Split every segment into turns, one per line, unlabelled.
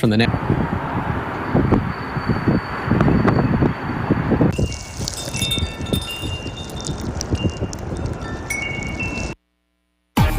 from the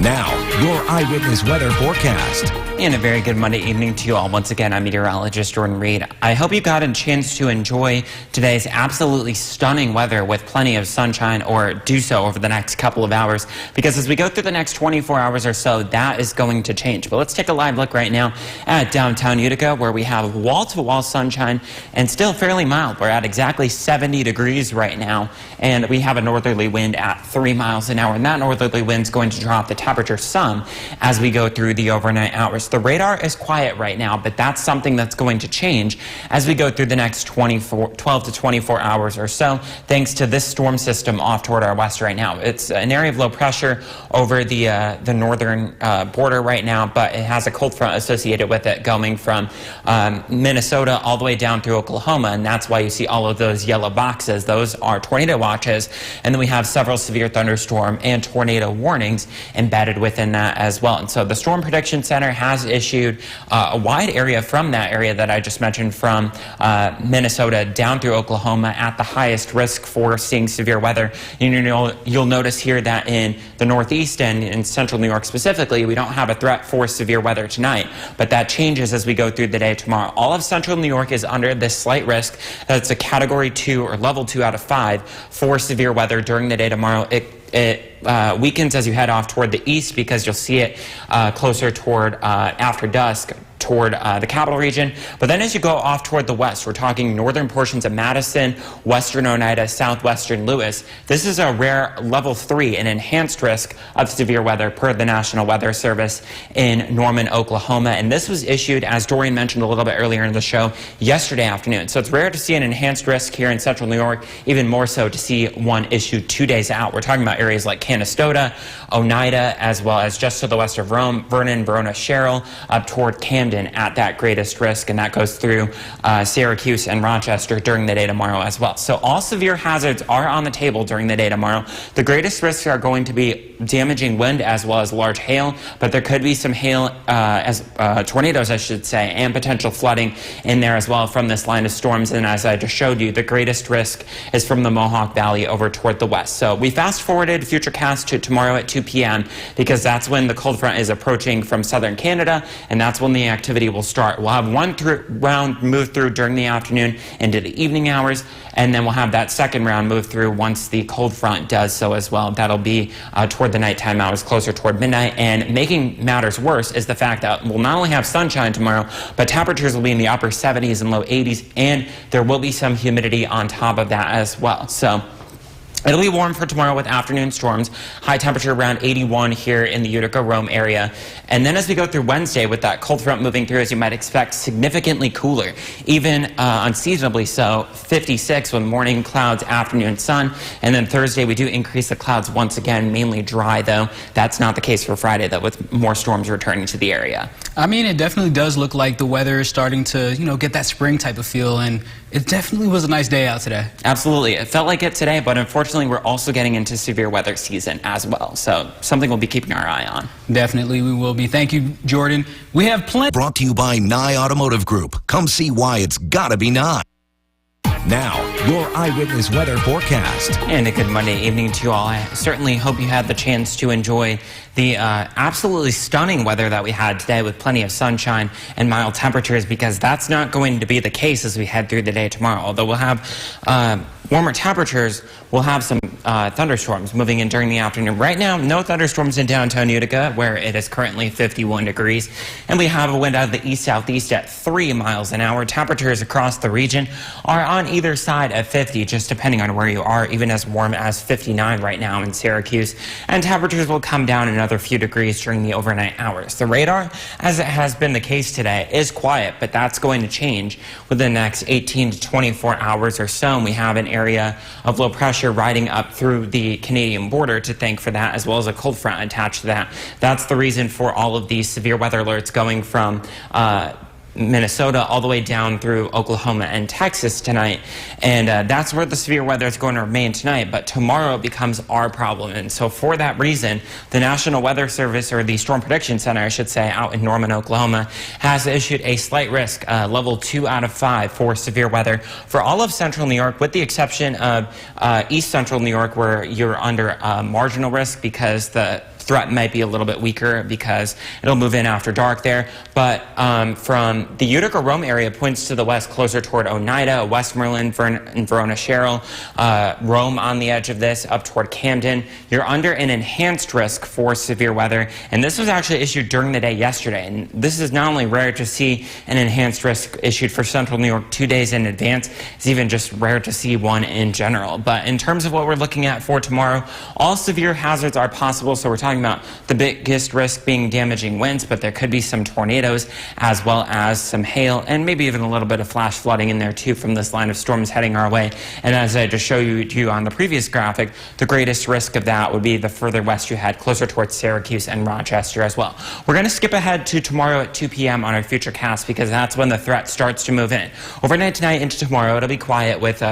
Now, your eyewitness weather forecast.
And a very good Monday evening to you all. Once again, I'm meteorologist Jordan Reed. I hope you got a chance to enjoy today's absolutely stunning weather with plenty of sunshine, or do so over the next couple of hours, because as we go through the next 24 hours or so, that is going to change. But let's take a live look right now at downtown Utica, where we have wall-to-wall sunshine and still fairly mild. We're at exactly 70 degrees right now, and we have a northerly wind at 3 miles an hour, and that northerly wind is going to drop the temperature some as we go through the overnight hours. The radar is quiet right now, but that's something that's going to change as we go through the next 12 to 24 hours or so, thanks to this storm system off toward our west right now. It's an area of low pressure over the northern border right now, but it has a cold front associated with it going from Minnesota all the way down through Oklahoma, and that's why you see all of those yellow boxes. Those are tornado watches, and then we have several severe thunderstorm and tornado warnings embedded within that as well. And so the Storm Prediction Center has issued a wide area from that area that I just mentioned, from Minnesota down through Oklahoma, at the highest risk for seeing severe weather. You'll notice here that in the Northeast and in central New York specifically, we don't have a threat for severe weather tonight, but that changes as we go through the day tomorrow. All of central New York is under this slight risk. That's a category 2 or level 2 out of 5 for severe weather during the day tomorrow. It weakens as you head off toward the east, because you'll see it closer toward after dusk toward the capital region. But then as you go off toward the west, we're talking northern portions of Madison, western Oneida, southwestern Lewis. This is a rare level 3, an enhanced risk of severe weather per the National Weather Service in Norman, Oklahoma. And this was issued, as Dorian mentioned a little bit earlier in the show, yesterday afternoon. So it's rare to see an enhanced risk here in central New York, even more so to see one issued 2 days out. We're talking about areas like Canastota, Oneida, as well as just to the west of Rome, Vernon, Verona, Sherrill, up toward Camden at that greatest risk, and that goes through Syracuse and Rochester during the day tomorrow as well. So all severe hazards are on the table during the day tomorrow. The greatest risks are going to be damaging wind as well as large hail, but there could be some hail, tornadoes I should say, and potential flooding in there as well from this line of storms. And as I just showed you, the greatest risk is from the Mohawk Valley over toward the west. So we fast forwarded Futurecast to tomorrow at 2 p.m. because that's when the cold front is approaching from southern Canada, and that's when the activity will start. We'll have one round move through during the afternoon into the evening hours, and then we'll have that second round move through once the cold front does so as well. That'll be toward the nighttime hours, closer toward midnight. And making matters worse is the fact that we'll not only have sunshine tomorrow, but temperatures will be in the upper 70s and low 80s, and there will be some humidity on top of that as well. So it'll be warm for tomorrow with afternoon storms. High temperature around 81 here in the Utica, Rome area. And then as we go through Wednesday, with that cold front moving through, as you might expect, significantly cooler, even unseasonably so. 56 with morning clouds, afternoon sun. And then Thursday, we do increase the clouds once again, mainly dry though. That's not the case for Friday though, with more storms returning to the area.
I mean, it definitely does look like the weather is starting to, get that spring type of feel, and it definitely was a nice day out today.
Absolutely. It felt like it today, but unfortunately, we're also getting into severe weather season as well. So something we'll be keeping our eye on.
Definitely we will be. Thank you, Jordan. We have plenty.
Brought to you by Nye Automotive Group. Come see why it's gotta be Nye. Now, your eyewitness weather forecast.
And a good Monday evening to you all. I certainly hope you had the chance to enjoy the absolutely stunning weather that we had today, with plenty of sunshine and mild temperatures, because that's not going to be the case as we head through the day tomorrow. Although we'll have warmer temperatures, we'll have some thunderstorms moving in during the afternoon. Right now, no thunderstorms in downtown Utica, where it is currently 51 degrees. And we have a wind out of the east-southeast at 3 miles an hour. Temperatures across the region are on either side of 50, just depending on where you are, even as warm as 59 right now in Syracuse. And temperatures will come down another few degrees during the overnight hours. The radar, as it has been the case today, is quiet, but that's going to change within the next 18 to 24 hours or so. And we have an area of low pressure riding up through the Canadian border to thank for that, as well as a cold front attached to that. That's the reason for all of these severe weather alerts going from Minnesota all the way down through Oklahoma and Texas tonight. And that's where the severe weather is going to remain tonight. But tomorrow becomes our problem. And so for that reason, the National Weather Service, or the Storm Prediction Center, I should say, out in Norman, Oklahoma, has issued a slight risk, level 2 out of 5 for severe weather for all of central New York, with the exception of east central New York, where you're under marginal risk because the threat might be a little bit weaker because it'll move in after dark there. But from the Utica Rome area points to the west, closer toward Oneida, Westmoreland, Verona, Sherrill, Rome on the edge of this, up toward Camden, you're under an enhanced risk for severe weather. And this was actually issued during the day yesterday. And this is not only rare to see an enhanced risk issued for central New York 2 days in advance, it's even just rare to see one in general. But in terms of what we're looking at for tomorrow, all severe hazards are possible. So we're talking about the biggest risk being damaging winds, but there could be some tornadoes as well as some hail and maybe even a little bit of flash flooding in there too from this line of storms heading our way. And as I just showed you on the previous graphic, the greatest risk of that would be the further west you head, closer towards Syracuse and Rochester as well. We're going to skip ahead to tomorrow at 2 p.m. on our future cast because that's when the threat starts to move in. Overnight tonight into tomorrow, it'll be quiet with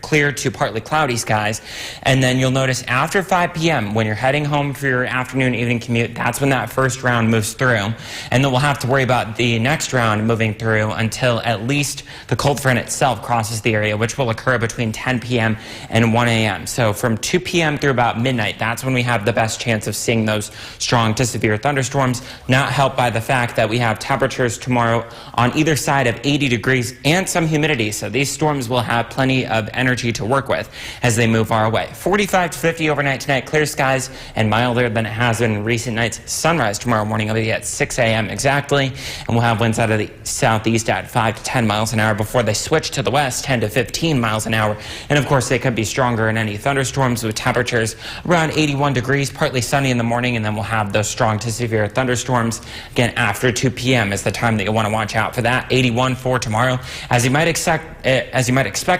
clear to partly cloudy skies. And then you'll notice after 5 p.m. when you're heading home for your afternoon, evening commute, that's when that first round moves through. And then we'll have to worry about the next round moving through until at least the cold front itself crosses the area, which will occur between 10 p.m. and 1 a.m. So from 2 p.m. through about midnight, that's when we have the best chance of seeing those strong to severe thunderstorms, not helped by the fact that we have temperatures tomorrow on either side of 80 degrees and some humidity. So these storms will have plenty of energy to work with as they move our way. 45 to 50 overnight tonight, clear skies and milder than it has been in recent nights. Sunrise tomorrow morning will be at 6 a.m. exactly, and we'll have winds out of the southeast at 5 to 10 miles an hour before they switch to the west, 10 to 15 miles an hour. And of course, they could be stronger in any thunderstorms with temperatures around 81 degrees, partly sunny in the morning, and then we'll have those strong to severe thunderstorms again after 2 p.m. is the time that you'll want to watch out for that. 81 for tomorrow. As you might expect,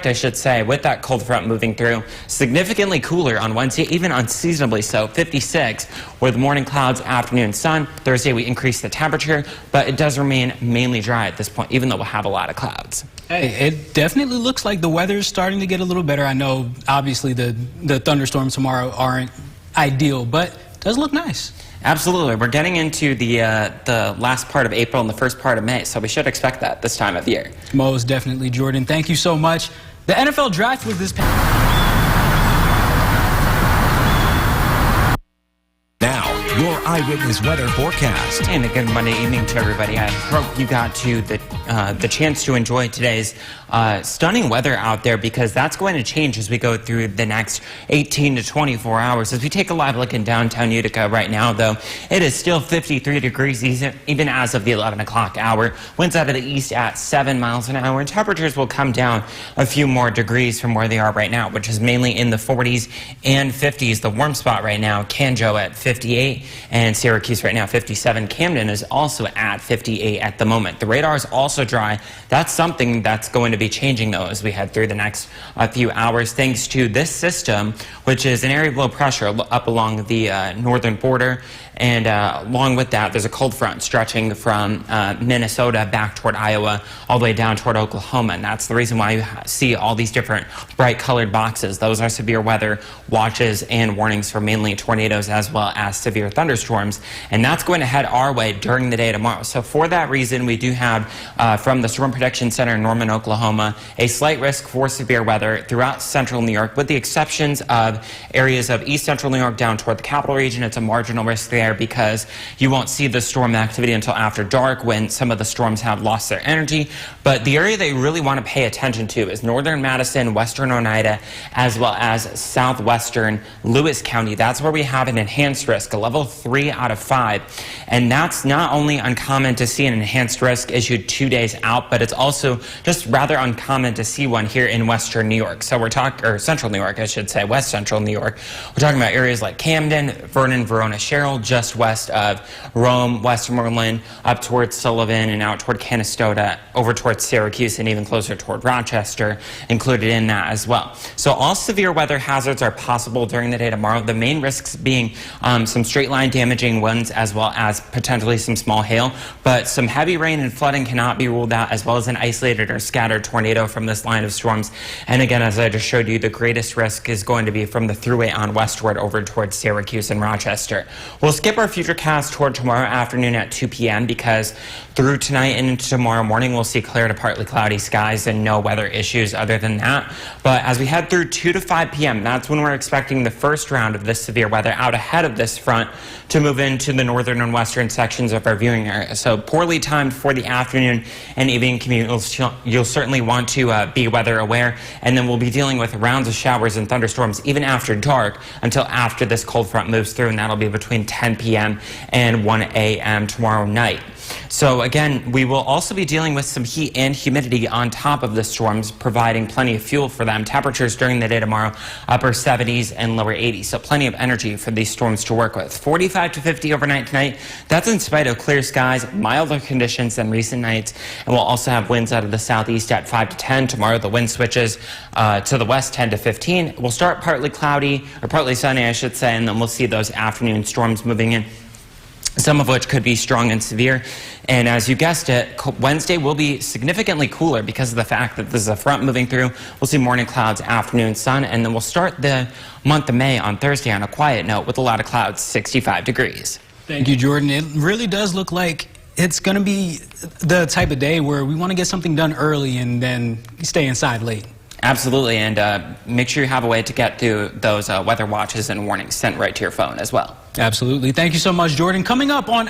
I should say, with that cold front moving through, significantly cooler on Wednesday, even unseasonably so, 56 with morning clouds, afternoon sun. Thursday we increase the temperature, but it does remain mainly dry at this point, even though we'll have a lot of clouds.
Hey, it definitely looks like the weather's starting to get a little better. I know, obviously, the thunderstorms tomorrow aren't ideal, but it does look nice.
Absolutely. We're getting into the last part of April and the first part of May, so we should expect that this time of year.
Most definitely, Jordan. Thank you so much. The NFL draft was this past...
Now, your eyewitness weather forecast.
And a good Monday evening to everybody. I hope you got to the chance to enjoy today's stunning weather out there, because that's going to change as we go through the next 18 to 24 hours. As we take a live look in downtown Utica right now, though, it is still 53 degrees even as of the 11 o'clock hour. Winds out of the east at 7 miles an hour, and temperatures will come down a few more degrees from where they are right now, which is mainly in the 40s and 50s. The warm spot right now, Canjo at 58, and Syracuse right now 57. Camden is also at 58 at the moment. The radar is also dry. That's something that's going to be changing, though, as we head through the next few hours, thanks to this system, which is an area of low pressure up along the northern border. And along with that, there's a cold front stretching from Minnesota back toward Iowa, all the way down toward Oklahoma. And that's the reason why you see all these different bright colored boxes. Those are severe weather watches and warnings for mainly tornadoes as well as severe thunderstorms. And that's going to head our way during the day tomorrow. So for that reason, we do have from the Storm Prediction Center in Norman, Oklahoma, a slight risk for severe weather throughout central New York, with the exceptions of areas of east central New York down toward the capital region. It's a marginal risk there, because you won't see the storm activity until after dark when some of the storms have lost their energy. But the area that you really want to pay attention to is northern Madison, western Oneida, as well as southwestern Lewis County. That's where we have an enhanced risk, a level 3 out of 5. And that's not only uncommon to see an enhanced risk issued 2 days out, but it's also just rather uncommon to see one here in western New York. So we're talking, or central New York, I should say, west central New York. We're talking about areas like Camden, Vernon, Verona, Sherrill, just west of Rome, Westmoreland, up towards Sullivan and out toward Canastota, over towards Syracuse and even closer toward Rochester, included in that as well. So all severe weather hazards are possible during the day tomorrow. The main risks being some straight line damaging winds as well as potentially some small hail, but some heavy rain and flooding cannot be ruled out, as well as an isolated or scattered tornado from this line of storms. And again, as I just showed you, the greatest risk is going to be from the thruway on westward over towards Syracuse and Rochester. We'll skip our futurecast toward tomorrow afternoon at 2 p.m. because through tonight and into tomorrow morning, we'll see clear to partly cloudy skies and no weather issues other than that. But as we head through 2 to 5 p.m., that's when we're expecting the first round of this severe weather out ahead of this front to move into the northern and western sections of our viewing area. So poorly timed for the afternoon and evening commute. You'll certainly want to be weather aware, and then we'll be dealing with rounds of showers and thunderstorms even after dark until after this cold front moves through, and that'll be between 10 p.m. and 1 a.m. tomorrow night. So again, we will also be dealing with some heat and humidity on top of the storms, providing plenty of fuel for them. Temperatures during the day tomorrow, upper 70s and lower 80s. So plenty of energy for these storms to work with. 45 to 50 overnight tonight. That's in spite of clear skies, milder conditions than recent nights. And we'll also have winds out of the southeast at 5 to 10. Tomorrow the wind switches to the west 10 to 15. We'll start partly cloudy, or partly sunny I should say, and then we'll see those afternoon storms moving in, some of which could be strong and severe. And as you guessed it, Wednesday will be significantly cooler because of the fact that this is a front moving through. We'll see morning clouds, afternoon sun, and then we'll start the month of May on Thursday on a quiet note with a lot of clouds, 65 degrees.
Thank you, Jordan. It really does look like it's going to be the type of day where we want to get something done early and then stay inside late.
Absolutely, and make sure you have a way to get through those weather watches and warnings sent right to your phone as well.
Absolutely. Thank you so much, Jordan. Coming up on